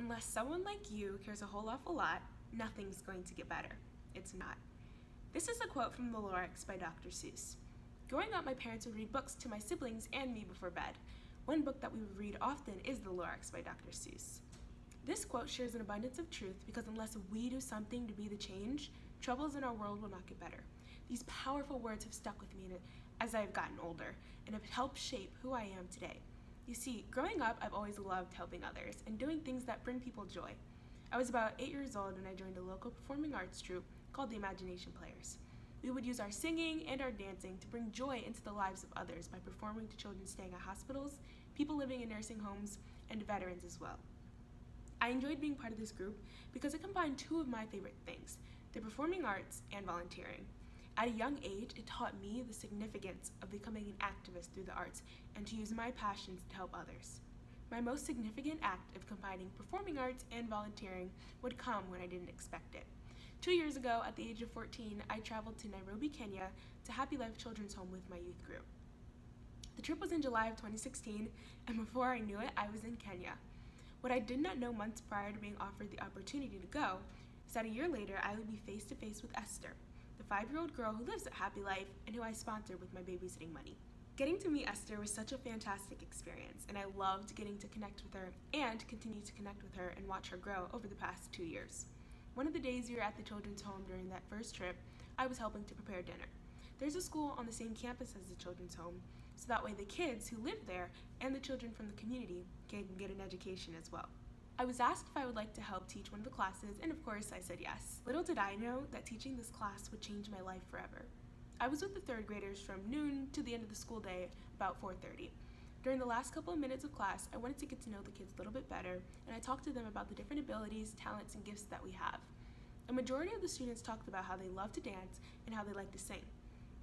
Unless someone like you cares a whole awful lot, nothing's going to get better. It's not. This is a quote from The Lorax by Dr. Seuss. Growing up, my parents would read books to my siblings and me before bed. One book that we would read often is The Lorax by Dr. Seuss. This quote shares an abundance of truth because unless we do something to be the change, troubles in our world will not get better. These powerful words have stuck with me as I have gotten older and have helped shape who I am today. You see, growing up, I've always loved helping others and doing things that bring people joy. I was about 8 years old when I joined a local performing arts troupe called the Imagination Players. We would use our singing and our dancing to bring joy into the lives of others by performing to children staying at hospitals, people living in nursing homes, and veterans as well. I enjoyed being part of this group because it combined two of my favorite things, the performing arts and volunteering. At a young age, it taught me the significance of becoming an activist through the arts and to use my passions to help others. My most significant act of combining performing arts and volunteering would come when I didn't expect it. 2 years ago, at the age of 14, I traveled to Nairobi, Kenya to Happy Life Children's Home with my youth group. The trip was in July of 2016, and before I knew it, I was in Kenya. What I did not know months prior to being offered the opportunity to go is that a year later, I would be face to face with Esther, the 5-year-old girl who lives at Happy Life and who I sponsored with my babysitting money. Getting to meet Esther was such a fantastic experience, and I loved getting to connect with her and continue to connect with her and watch her grow over the past 2 years. One of the days we were at the children's home during that first trip, I was helping to prepare dinner. There's a school on the same campus as the children's home, so that way the kids who live there and the children from the community can get an education as well. I was asked if I would like to help teach one of the classes, and of course I said yes. Little did I know that teaching this class would change my life forever. I was with the 3rd graders from noon to the end of the school day, about 4:30. During the last couple of minutes of class, I wanted to get to know the kids a little bit better, and I talked to them about the different abilities, talents, and gifts that we have. A majority of the students talked about how they love to dance and how they like to sing.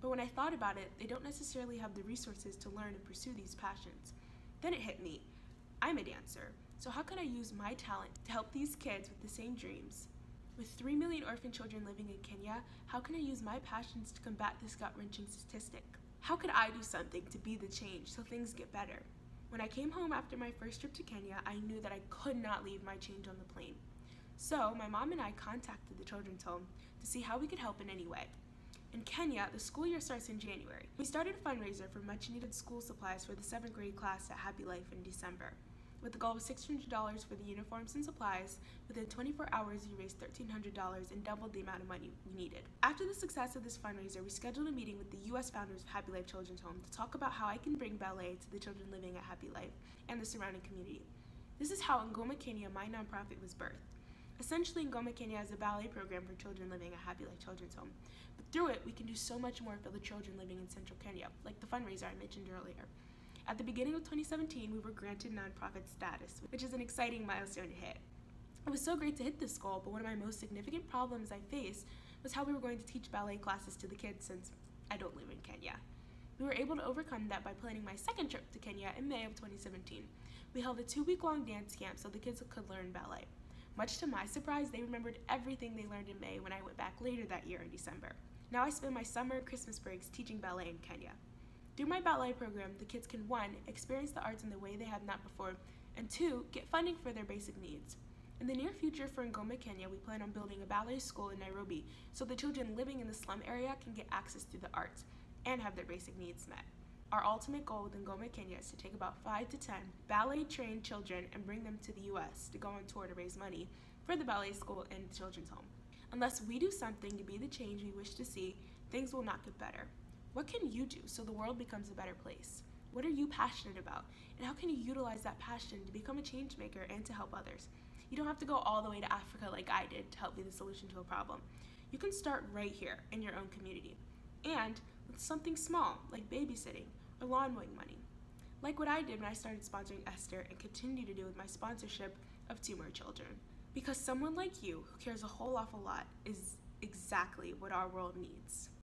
But when I thought about it, they don't necessarily have the resources to learn and pursue these passions. Then it hit me. I'm a dancer, so how could I use my talent to help these kids with the same dreams? With 3 million orphan children living in Kenya, how can I use my passions to combat this gut-wrenching statistic? How could I do something to be the change so things get better? When I came home after my first trip to Kenya, I knew that I could not leave my change on the plane. So my mom and I contacted the children's home to see how we could help in any way. In Kenya, the school year starts in January. We started a fundraiser for much-needed school supplies for the 7th grade class at Happy Life in December. With the goal of $600 for the uniforms and supplies, within 24 hours we raised $1,300 and doubled the amount of money we needed. After the success of this fundraiser, we scheduled a meeting with the U.S. founders of Happy Life Children's Home to talk about how I can bring ballet to the children living at Happy Life and the surrounding community. This is how Ngoma Kenya, my nonprofit, was birthed. Essentially, Ngoma Kenya is a ballet program for children living at Happy Life Children's Home. But through it, we can do so much more for the children living in central Kenya, like the fundraiser I mentioned earlier. At the beginning of 2017, we were granted nonprofit status, which is an exciting milestone to hit. It was so great to hit this goal, but one of my most significant problems I faced was how we were going to teach ballet classes to the kids since I don't live in Kenya. We were able to overcome that by planning my second trip to Kenya in May of 2017. We held a 2-week-long dance camp so the kids could learn ballet. Much to my surprise, they remembered everything they learned in May when I went back later that year in December. Now I spend my summer and Christmas breaks teaching ballet in Kenya. Through my ballet program, the kids can 1. Experience the arts in the way they have not before, and 2. Get funding for their basic needs. In the near future for Ngoma Kenya, we plan on building a ballet school in Nairobi so the children living in the slum area can get access to the arts and have their basic needs met. Our ultimate goal with Ngoma Kenya is to take about 5 to 10 ballet-trained children and bring them to the U.S. to go on tour to raise money for the ballet school and the children's home. Unless we do something to be the change we wish to see, things will not get better. What can you do so the world becomes a better place? What are you passionate about? And how can you utilize that passion to become a change maker and to help others? You don't have to go all the way to Africa like I did to help be the solution to a problem. You can start right here in your own community. And with something small, like babysitting or lawn mowing money. Like what I did when I started sponsoring Esther and continue to do with my sponsorship of 2 more children. Because someone like you who cares a whole awful lot is exactly what our world needs.